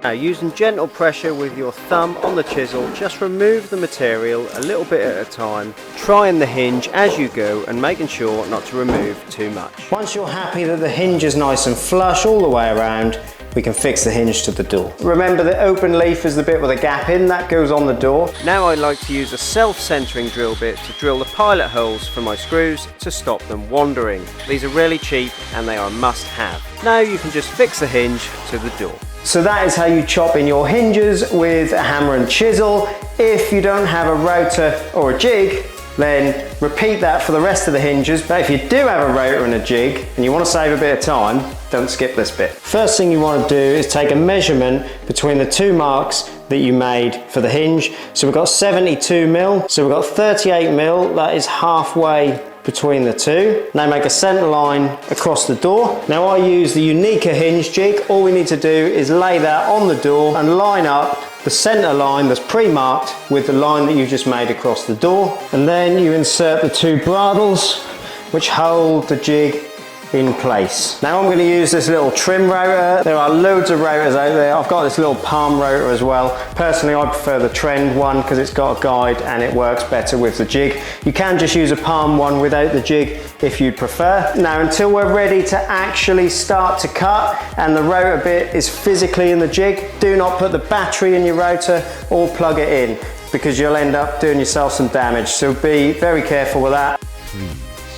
Now, using gentle pressure with your thumb on the chisel, just remove the material a little bit at a time, trying the hinge as you go and making sure not to remove too much. Once you're happy that the hinge is nice and flush all the way around, we can fix the hinge to the door. Remember, the open leaf is the bit with a gap in, that goes on the door. Now I like to use a self-centering drill bit to drill the pilot holes for my screws to stop them wandering. These are really cheap and they are a must-have. Now you can just fix the hinge to the door. So that is how you chop in your hinges with a hammer and chisel. If you don't have a router or a jig, then repeat that for the rest of the hinges. But if you do have a router and a jig and you want to save a bit of time, don't skip this bit. First thing you want to do is take a measurement between the two marks that you made for the hinge. So we've got 72 mil, so we've got 38 mil, that is halfway between the two. Now make a center line across the door. Now I use the Unica hinge jig. All we need to do is lay that on the door and line up the center line that's pre-marked with the line that you just made across the door. And then you insert the two bradles which hold the jig in place. Now I'm going to use this little trim rotor. There are loads of rotors out there. I've got this little palm rotor as well. Personally, I prefer the trend one because it's got a guide and it works better with the jig. You can just use a palm one without the jig if you'd prefer. Now, until we're ready to actually start to cut and the rotor bit is physically in the jig, do not put the battery in your rotor or plug it in because you'll end up doing yourself some damage. So be very careful with that. Please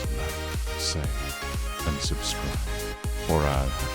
like, say, and subscribe for our